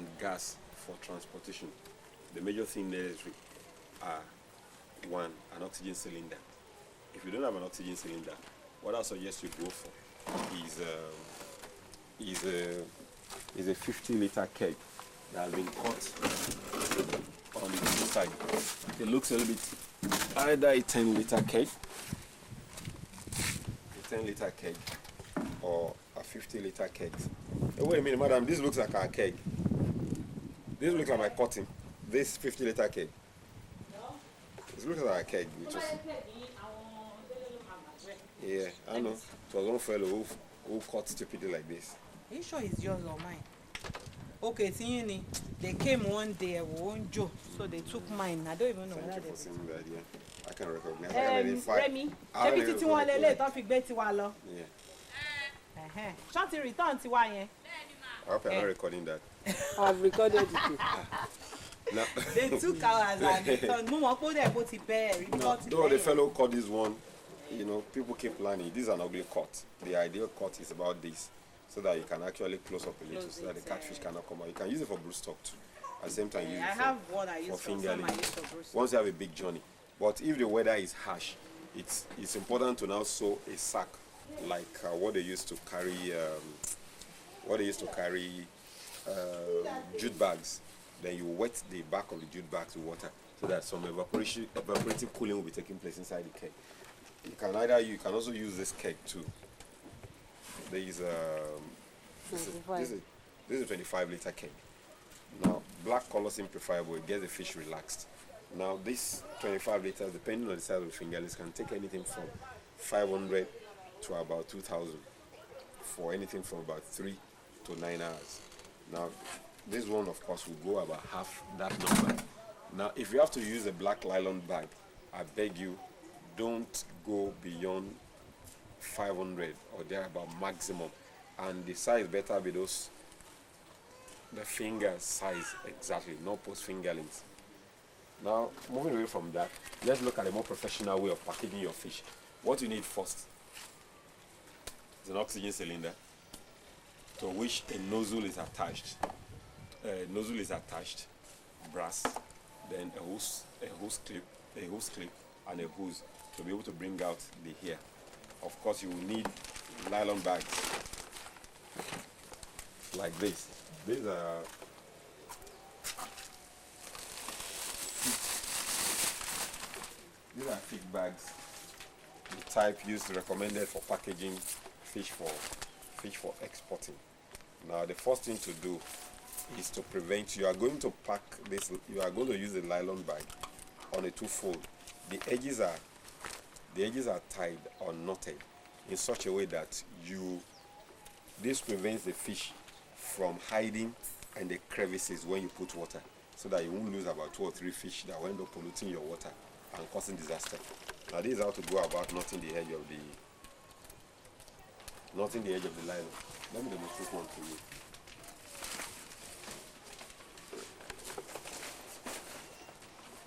and gas for transportation. The major thing necessary are one, an oxygen cylinder. If you don't have an oxygen cylinder, what I suggest you go for is a 50-liter keg that has been cut on the side. It looks a little bit either a 10-liter keg, or a 50-liter keg. Oh, wait a minute, madam, this looks like a keg. This looks like my cotton. This 50-liter keg. It looks like a keg. Yeah, I know. It was one fellow who cut stupidly like this. Are you sure it's yours or mine? Okay, see, they came one day, Joe, so they took mine. I don't even know Thank whether you for seeing that, yeah. I can recognize. Remy, Shut the return to why. I hope you're not recording that. I've recorded it. No. They took ours and returned. No, the fellow cut this one. You know, people keep planning. This is an ugly cut. The ideal cut is about this, so that you can actually close up a little, so that the catfish cannot come out. You can use it for broodstock too. At the same time, use it for fingerlings. Once you have a big journey. But if the weather is harsh, it's important to now sew a sack, like what they used to carry. Jute bags. Then you wet the back of the jute bags with water, so that some evaporative cooling will be taking place inside the keg. You can also use this keg too. There is this is a 25-liter keg. Now, black color seems preferable. It gets the fish relaxed. Now, this 25 liters, depending on the size of the fingerlings, can take anything from 500 to about 2,000 for anything from about 3 to 9 hours. Now, this one, of course, will go about half that number. Now, if you have to use a black nylon bag, I beg you, don't go beyond 500 or thereabout maximum. And the size better be the finger size exactly, not post fingerlings. Now, moving away from that, let's look at a more professional way of packaging your fish. What you need first is an oxygen cylinder to which a nozzle is attached. Brass, then a hose clip, and a hose to be able to bring out the hair. Of course, you will need nylon bags like this. These are thick bags, the type recommended for packaging fish for exporting. Now, the first thing to do is to prevent. You are going to use a nylon bag on a two-fold. The edges are tied or knotted in such a way that this prevents the fish from hiding in the crevices when you put water, so that you won't lose about 2 or 3 fish that will end up polluting your water and causing disaster. Now, this is how to go about knotting the edge of the nylon. Let me demonstrate one to you.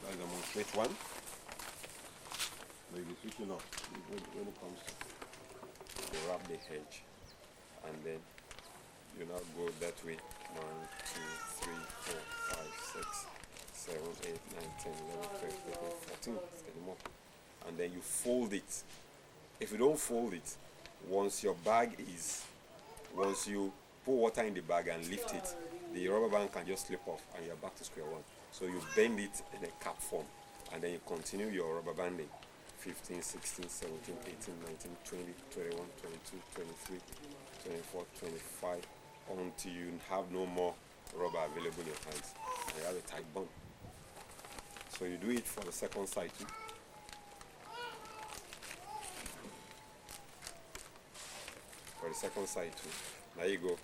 I'll demonstrate one. Maybe switching off when it comes to wrap the edge, and then you now go that way. 1, 2, 3, 4, 5, 6, 7, 8, 9, 10, 11, 12, 13, 14 anymore. And then you fold it. If you don't fold it, once you put water in the bag and lift it, the rubber band can just slip off and you're back to square one. So you bend it in a cap form, and then you continue your rubber banding. 15, 16, 17, 18, 19, 20, 21, 22, 23, 24, 25, until you have no more rubber available in your hands and you have a tight bond. So you do it for the second side too. For the second side too. Now you go.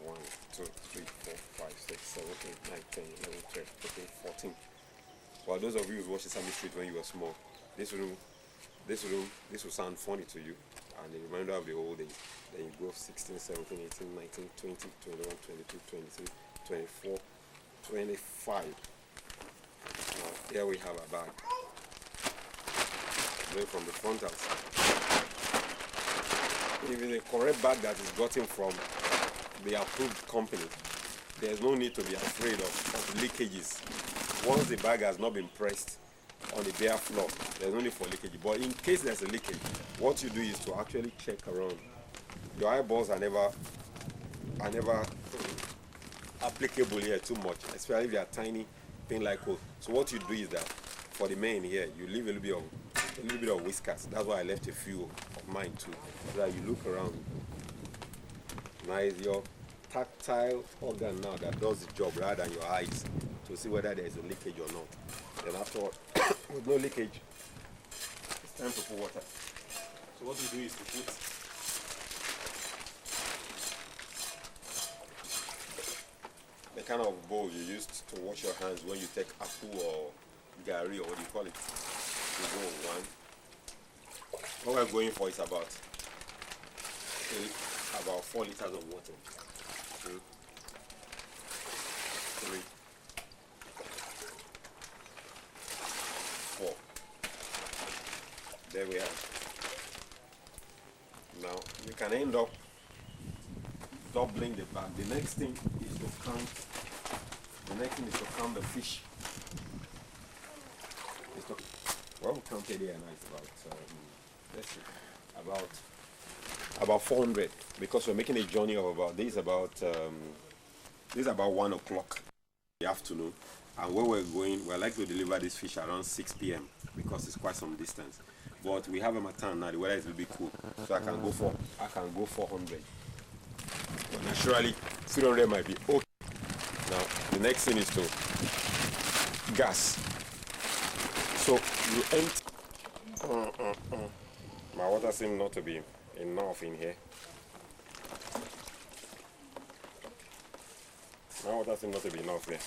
1, 2, 3, 4, 5, 6, 7, 8, 9, 10, 11, 12, 13, 14. Well, those of you who watched the Sesame Street when you were small, this will sound funny to you and a reminder of the old days. Then you go 16, 17, 18, 19, 20, 21, 22, 23, 24, 25. Now, here we have a bag. Then from the front outside. Even a correct bag that is gotten from the approved company, there's no need to be afraid of leakages. Once the bag has not been pressed on the bare floor, there's no need for leakage. But in case there's a leakage, what you do is to actually check around. Your eyeballs are never applicable here too much, especially if you are tiny thing like hose. So what you do is that for the main here, you leave a little bit of whiskers. That's why I left a few of mine too, so that you look around. Now it's your tactile organ now that does the job rather than your eyes to see whether there is a leakage or not. Then after with no leakage, it's time to put water. So what you do is to put the kind of bowl you used to wash your hands when you take apple or gari, or what do you call it? You go one. What we're going for is about 4 liters of water. 2, 3, 4. There we are. Now you can end up doubling the bag. The next thing is to count. The next thing is to count the fish. Well, we counted here now. It's about let's see, about 400, because we're making a journey of about this is about 1 o'clock in the afternoon, and where we're going, we're likely to deliver this fish around 6 p.m. because it's quite some distance. But we have a matan now. The weather is a little bit cool, so I can go 400. But naturally, 300 might be okay. Now the next thing is to gas. So you empty. My water seems not to be enough in here. My water seems not to be enough here.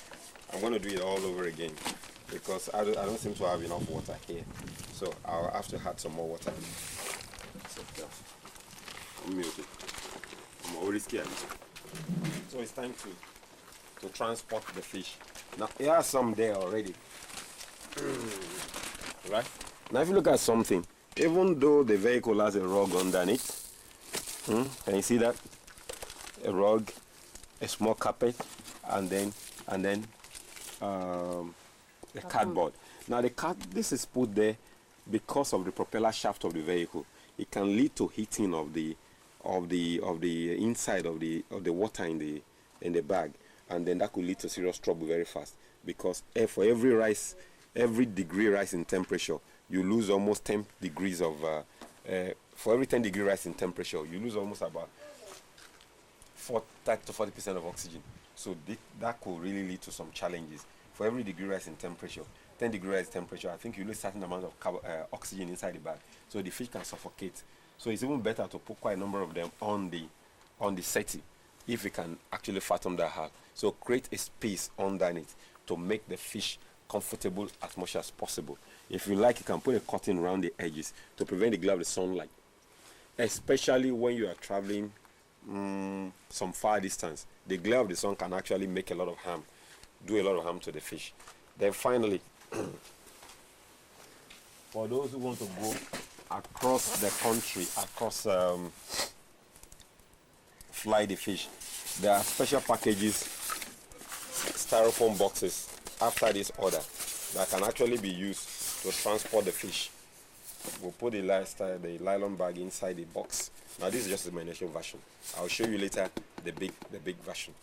I'm going to do it all over again because I don't seem to have enough water here. So I'll have to add some more water. I'm muted. I'm already scared. So it's time to transport the fish. Now here are some there already. Right? Now if you look at something, even though the vehicle has a rug underneath, can you see that? A rug, a small carpet, and then a cardboard. Now this is put there because of the propeller shaft of the vehicle. It can lead to heating of the inside of the water in the bag, and then that could lead to serious trouble very fast, because for every degree rise in temperature, you lose almost 10 degrees of for every 10 degree rise in temperature, you lose almost about 30 to 40% of oxygen. So that could really lead to some challenges. For every degree rise in temperature, 10 degree rise in temperature, I think you lose a certain amount of oxygen inside the bag, so the fish can suffocate. So it's even better to put quite a number of them on the setting if we can actually fathom that hard. So create a space underneath to make the fish comfortable as much as possible. If you like, you can put a curtain around the edges to prevent the glare of the sunlight, especially when you are traveling some far distance. The glare of the sun can actually make a lot of harm, do a lot of harm to the fish. Then finally, for those who want to go across the country, fly the fish, there are special packages, styrofoam boxes after this order that can actually be used to transport the fish. We'll put the nylon bag inside the box. Now this is just the miniature version. I'll show you later the big version.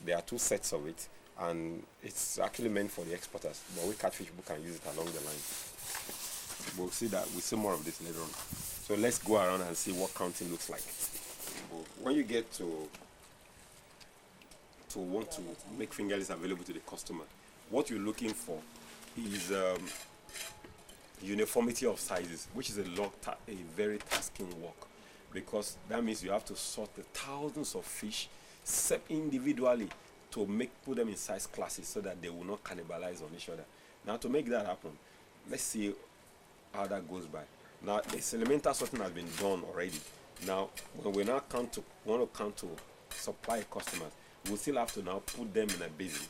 There are 2 sets of it, and it's actually meant for the exporters, but we catfish people can use it along the line. We'll see more of this later on. So let's go around and see what counting looks like. When you get to want to make fingerlings available to the customer, what you're looking for is uniformity of sizes, which is a very tasking work, because that means you have to sort the thousands of fish individually to put them in size classes so that they will not cannibalize on each other. Now to make that happen, let's see how that goes by. Now a elemental sorting has been done already. Now when we now want to count to supply customers, we'll still have to now put them in a basin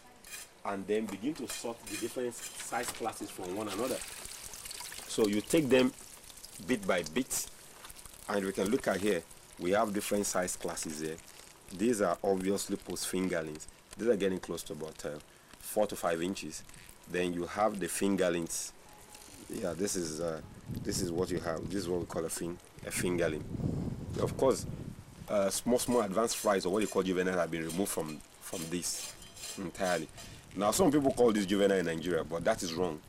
and then begin to sort the different size classes from one another. So you take them bit by bit, and we can look at here, we have different size classes here. These are obviously post fingerlings. These are getting close to about 4 to 5 inches. Then you have the fingerlings. Yeah, this is what you have. This is what we call a fingerling. Of course, small advanced fries, or what you call juvenile, have been removed from this entirely. Now, some people call this juvenile in Nigeria, but that is wrong.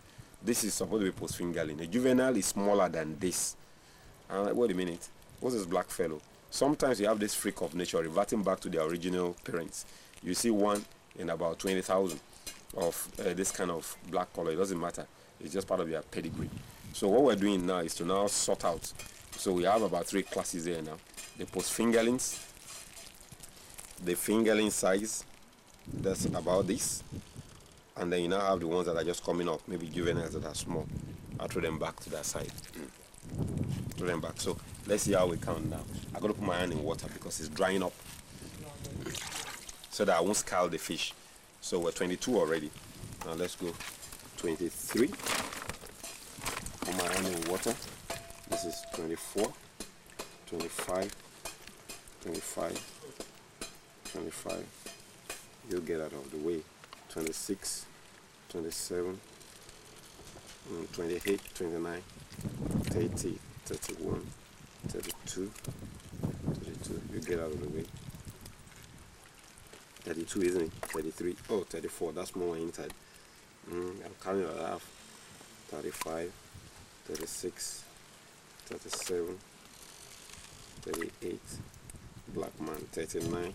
This is supposed to be post fingerling. A juvenile is smaller than this. Wait a minute. What's this black fellow? Sometimes you have this freak of nature reverting back to their original parents. You see one in about 20,000 of this kind of black color. It doesn't matter. It's just part of their pedigree. So what we're doing now is to now sort out. So we have about 3 classes here now. The post fingerlings, the fingerling size, that's about this, and then you now have the ones that are just coming up, maybe juveniles that are small. I'll throw them back to that side. Throw them back. So let's see how we count now. I gotta put my hand in water because it's drying up, so that I won't scald the fish. So we're 22 already. Now let's go 23. Put my hand in water. This is 24, 25, 25, 25. You'll get out of the way. 26, 27, 28, 29, 30, 31, 32, 32. You get out of the way. 32, isn't it? 33. Oh, 34. That's more inside. I'm counting a half. 35, 36, 37, 38. Black man. 39,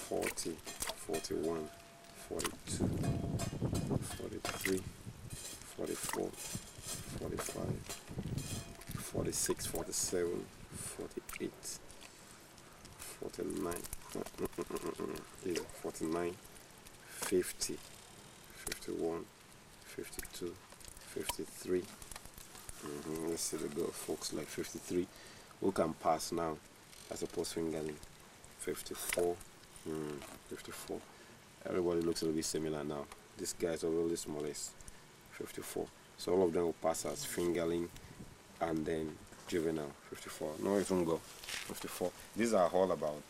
40, 41, 42, 43, 44, 45, 46, 47, 48, 49, 49, 50, 51, 52, 53. Let's see the girl, folks, like 53. Who can pass now? I suppose fingerling. 54. 54. Everybody looks a little bit similar now. This guy's a little smallest. 54. So all of them will pass as fingerling and then juvenile. 54. No, it won't go. 54. These are all about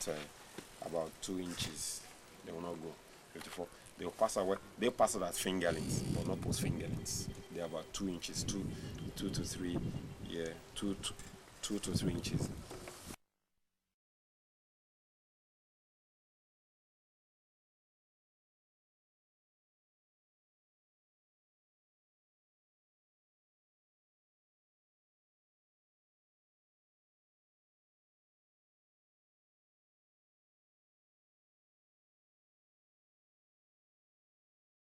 2 inches. They will not go. 54. They'll pass away. They'll pass it as fingerlings, but not post fingerlings. They're about 2 inches, 2 to 3. Yeah, 2 to 3 inches.